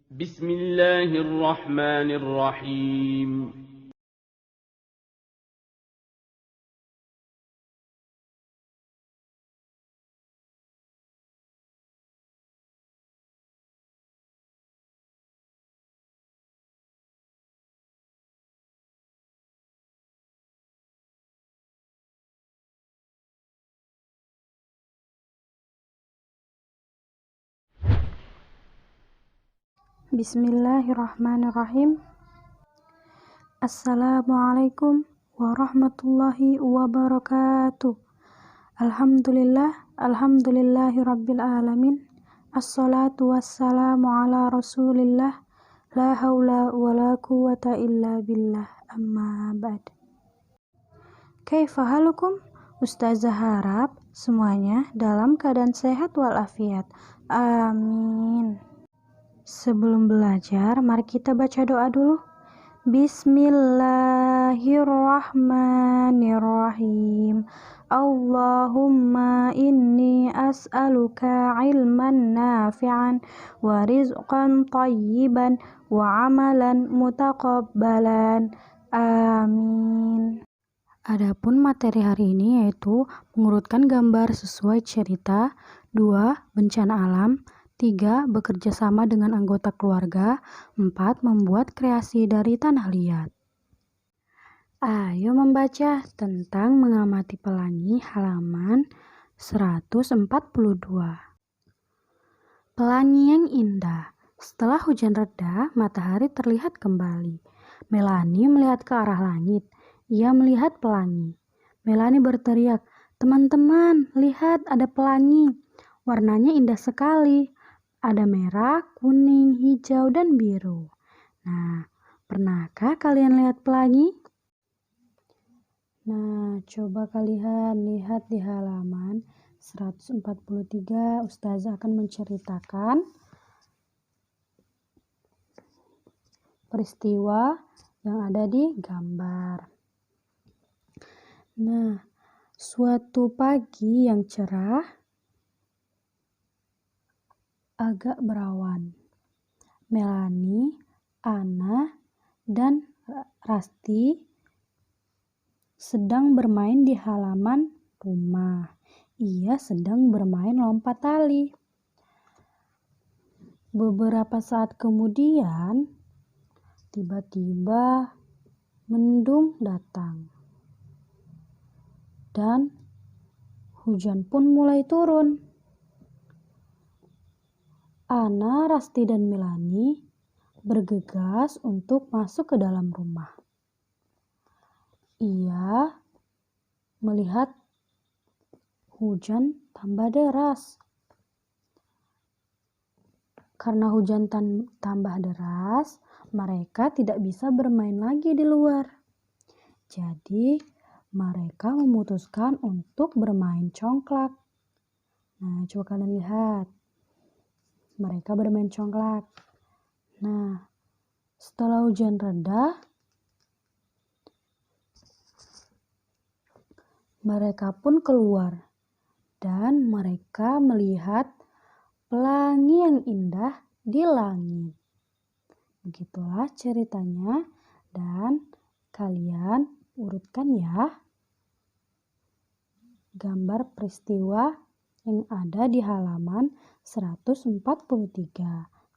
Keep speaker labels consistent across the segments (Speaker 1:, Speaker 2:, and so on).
Speaker 1: بسم الله الرحمن الرحيم.
Speaker 2: Bismillahirrahmanirrahim. Assalamualaikum warahmatullahi wabarakatuh. Alhamdulillahi rabbil alamin. Assalatu wassalamu ala rasulillah. La hawla wa la quwata illa billah. Amma ba'd. Kaifa halukum? Ustazah harap semuanya dalam keadaan sehat walafiat. Amin. Sebelum belajar, mari kita baca doa dulu. Bismillahirrahmanirrahim. Allahumma inni as'aluka ilman nafi'an wa rizqan tayyiban wa amalan mutaqabbalan. Amin. Adapun materi hari ini yaitu mengurutkan gambar sesuai cerita, 2. Bencana alam, 3. Bekerja sama dengan anggota keluarga, 4. Membuat kreasi dari tanah liat. Ayo membaca tentang mengamati pelangi halaman 142. Pelangi yang indah. Setelah hujan reda, matahari terlihat kembali. Melanie melihat ke arah langit. Ia melihat pelangi. Melanie berteriak, "Teman-teman, lihat ada pelangi. Warnanya indah sekali. Ada merah, kuning, hijau, dan biru." Nah, pernahkah kalian lihat pelangi? Nah, coba kalian lihat di halaman 143. Ustazah akan menceritakan peristiwa yang ada di gambar. Nah, suatu pagi yang cerah, agak berawan. Melanie, Anna, dan Rasti sedang bermain di halaman rumah. Ia sedang bermain lompat tali. Beberapa saat kemudian, tiba-tiba mendung datang. Dan hujan pun mulai turun. Anna, Rasti, dan Melanie bergegas untuk masuk ke dalam rumah. Ia melihat hujan tambah deras. Karena hujan tambah deras, mereka tidak bisa bermain lagi di luar. Jadi, mereka memutuskan untuk bermain congklak. Nah, coba kalian lihat. Mereka bermain congklak. Nah, setelah hujan reda, mereka pun keluar dan mereka melihat pelangi yang indah di langit. Begitulah ceritanya dan kalian urutkan ya gambar peristiwa yang ada di halaman 143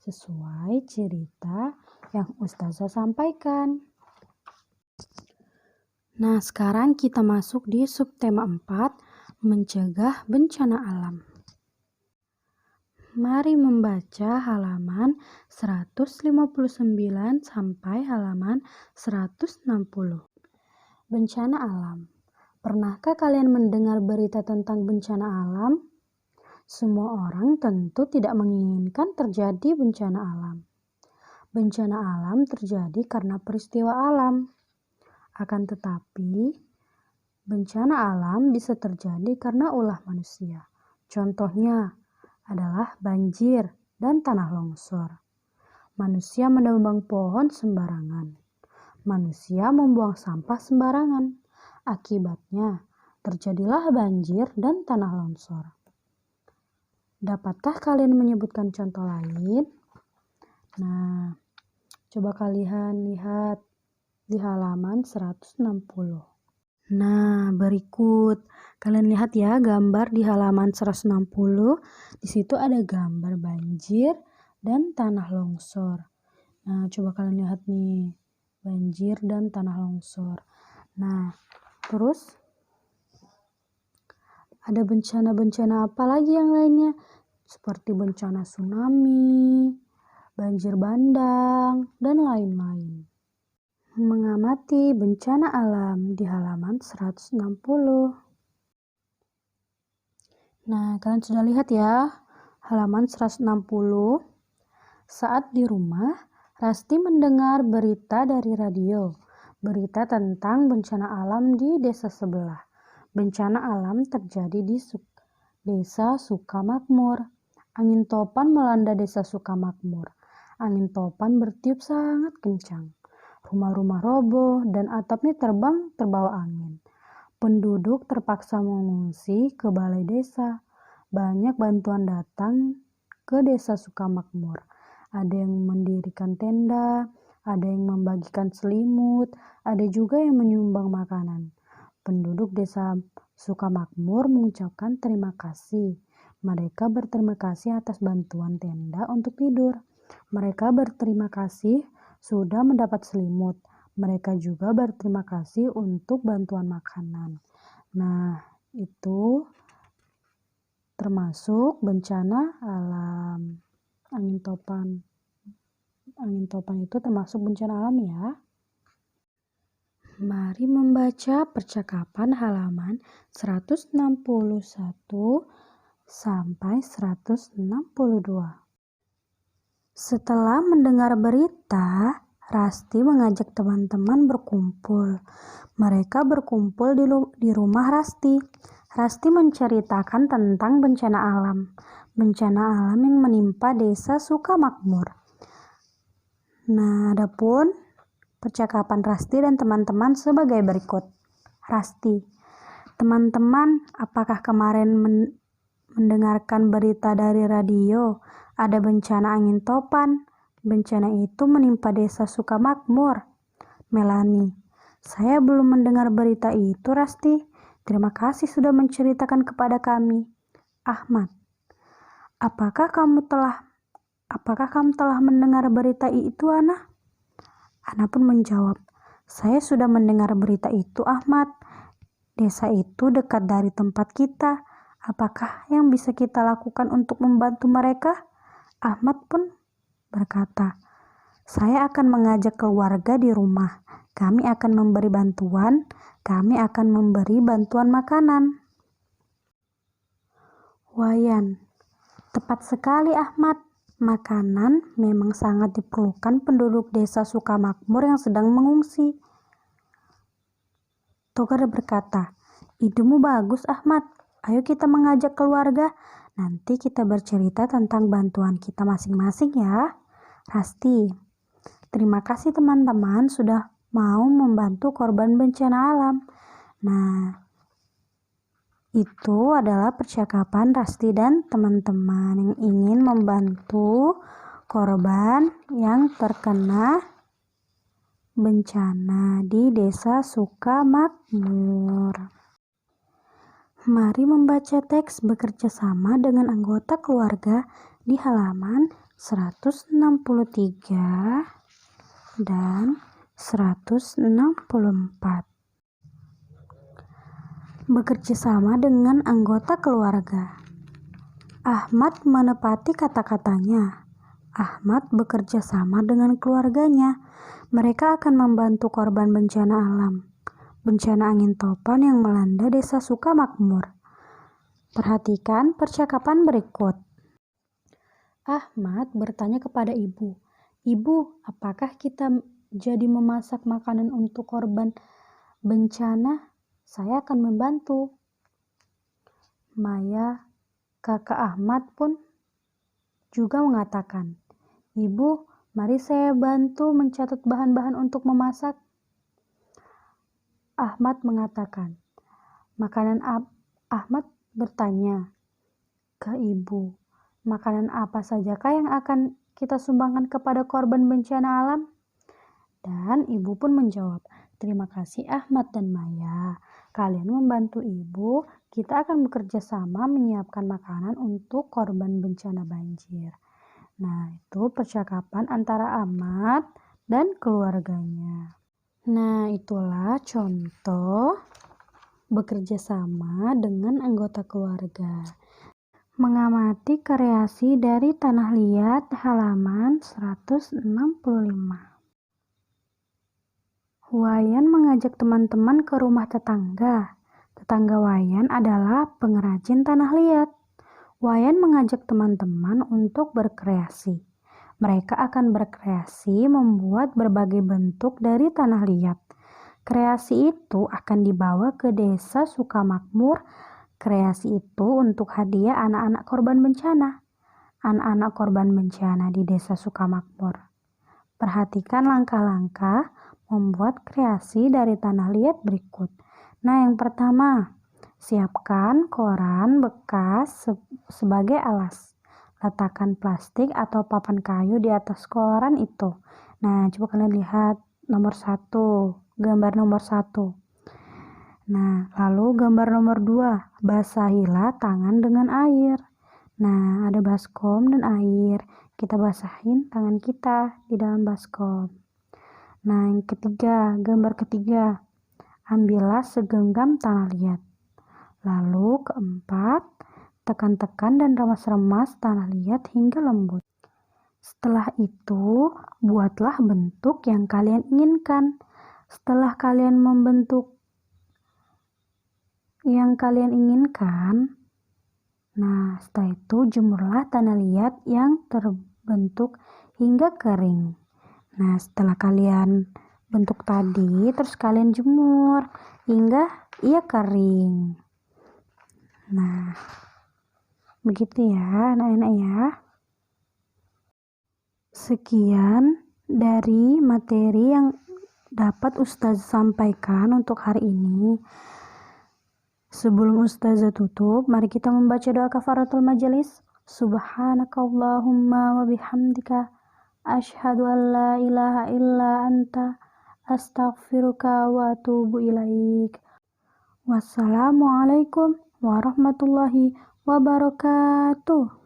Speaker 2: sesuai cerita yang Ustazah sampaikan. Nah, sekarang kita masuk di subtema 4, mencegah bencana alam. Mari membaca halaman 159 sampai halaman 160. Bencana alam. Pernahkah kalian mendengar berita tentang bencana alam? Semua orang tentu tidak menginginkan terjadi bencana alam. Bencana alam terjadi karena peristiwa alam. Akan tetapi, bencana alam bisa terjadi karena ulah manusia. Contohnya adalah banjir dan tanah longsor. Manusia menebang pohon sembarangan. Manusia membuang sampah sembarangan. Akibatnya, terjadilah banjir dan tanah longsor. Dapatkah kalian menyebutkan contoh lain? Nah, coba kalian lihat di halaman 160. Nah, berikut kalian lihat ya gambar di halaman 160. Di situ ada gambar banjir dan tanah longsor. Nah, coba kalian lihat nih, banjir dan tanah longsor. Nah, terus ada bencana-bencana apa lagi yang lainnya? Seperti bencana tsunami, banjir bandang, dan lain-lain. Mengamati bencana alam di halaman 160. Nah, kalian sudah lihat ya, halaman 160. Saat di rumah, Rasti mendengar berita dari radio. Berita tentang bencana alam di desa sebelah. Bencana alam terjadi di desa Sukamakmur. Angin topan melanda desa Sukamakmur. Angin topan bertiup sangat kencang. Rumah-rumah roboh dan atapnya terbang terbawa angin. Penduduk terpaksa mengungsi ke balai desa. Banyak bantuan datang ke desa Sukamakmur. Ada yang mendirikan tenda, ada yang membagikan selimut, ada juga yang menyumbang makanan. Penduduk desa Sukamakmur mengucapkan terima kasih. Mereka berterima kasih atas bantuan tenda untuk tidur. Mereka berterima kasih sudah mendapat selimut. Mereka juga berterima kasih untuk bantuan makanan. Nah, itu termasuk bencana alam. Angin topan itu termasuk bencana alam ya. Mari membaca percakapan halaman 161 sampai 162. Setelah mendengar berita, Rasti mengajak teman-teman berkumpul. Mereka berkumpul di rumah Rasti. Rasti menceritakan tentang bencana alam. Bencana alam yang menimpa desa Sukamakmur. Nah, adapun percakapan Rasti dan teman-teman sebagai berikut. Rasti, teman-teman, apakah kemarin mendengarkan berita dari radio? Ada bencana angin topan. Bencana itu menimpa desa Sukamakmur. Melani, saya belum mendengar berita itu, Rasti. Terima kasih sudah menceritakan kepada kami. Ahmad, apakah kamu telah mendengar berita itu, Ana? Ana pun menjawab, saya sudah mendengar berita itu, Ahmad. Desa itu dekat dari tempat kita. Apakah yang bisa kita lakukan untuk membantu mereka? Ahmad pun berkata, saya akan mengajak keluarga di rumah. Kami akan memberi bantuan. Kami akan memberi bantuan makanan. Wayan, tepat sekali Ahmad. Makanan memang sangat diperlukan penduduk desa Sukamakmur yang sedang mengungsi. Togar berkata, idemu bagus Ahmad. Ayo kita mengajak keluarga. Nanti kita bercerita tentang bantuan kita masing-masing ya. Rasti, terima kasih teman-teman sudah mau membantu korban bencana alam. Nah, itu adalah percakapan Rasti dan teman-teman yang ingin membantu korban yang terkena bencana di desa Sukamakmur. Mari membaca teks bekerja sama dengan anggota keluarga di halaman 163 dan 164. Bekerja sama dengan anggota keluarga. Ahmad menepati kata-katanya. Ahmad bekerja sama dengan keluarganya. Mereka akan membantu korban bencana alam. Bencana angin topan yang melanda desa Sukamakmur. Perhatikan percakapan berikut. Ahmad bertanya kepada ibu, Ibu, apakah kita jadi memasak makanan untuk korban bencana? Saya akan membantu. Maya, kakak Ahmad pun juga mengatakan, Ibu, mari saya bantu mencatat bahan-bahan untuk memasak. Ahmad mengatakan, Ahmad bertanya ke ibu, makanan apa sajakah yang akan kita sumbangkan kepada korban bencana alam? Dan ibu pun menjawab, terima kasih Ahmad dan Maya. Kalian membantu ibu, kita akan bekerja sama menyiapkan makanan untuk korban bencana banjir. Nah, itu percakapan antara Ahmad dan keluarganya. Nah, itulah contoh bekerja sama dengan anggota keluarga. Mengamati kreasi dari Tanah Liat halaman 165. Wayan mengajak teman-teman ke rumah tetangga. Tetangga Wayan adalah pengrajin tanah liat. Wayan mengajak teman-teman untuk berkreasi. Mereka akan berkreasi membuat berbagai bentuk dari tanah liat. Kreasi itu akan dibawa ke desa Sukamakmur. Kreasi itu untuk hadiah anak-anak korban bencana. Anak-anak korban bencana di desa Sukamakmur. Perhatikan langkah-langkah membuat kreasi dari tanah liat berikut. Nah, yang pertama, siapkan koran bekas sebagai alas. Letakkan plastik atau papan kayu di atas koran itu. Nah, coba kalian lihat nomor 1, gambar nomor 1. Nah, lalu gambar nomor 2, basahilah tangan dengan air. Nah, ada baskom dan air. Kita basahin tangan kita di dalam baskom. Nah, yang ketiga, gambar ketiga, ambillah segenggam tanah liat. Lalu keempat, tekan-tekan dan remas-remas tanah liat hingga lembut. Setelah itu, buatlah bentuk yang kalian inginkan. Setelah kalian membentuk yang kalian inginkan, nah setelah itu jemurlah tanah liat yang terbentuk hingga kering. Nah, setelah kalian bentuk tadi, terus kalian jemur hingga ia kering. Nah, begitu ya anak-anak ya. Sekian dari materi yang dapat Ustazah sampaikan untuk hari ini. Sebelum Ustazah tutup, mari kita membaca doa kafaratul majelis. Subhanakallahumma wa bihamdika asyhadu an la ilaha illa anta astaghfiruka wa atubu ilaik. Wassalamualaikum warahmatullahi wabarakatuh.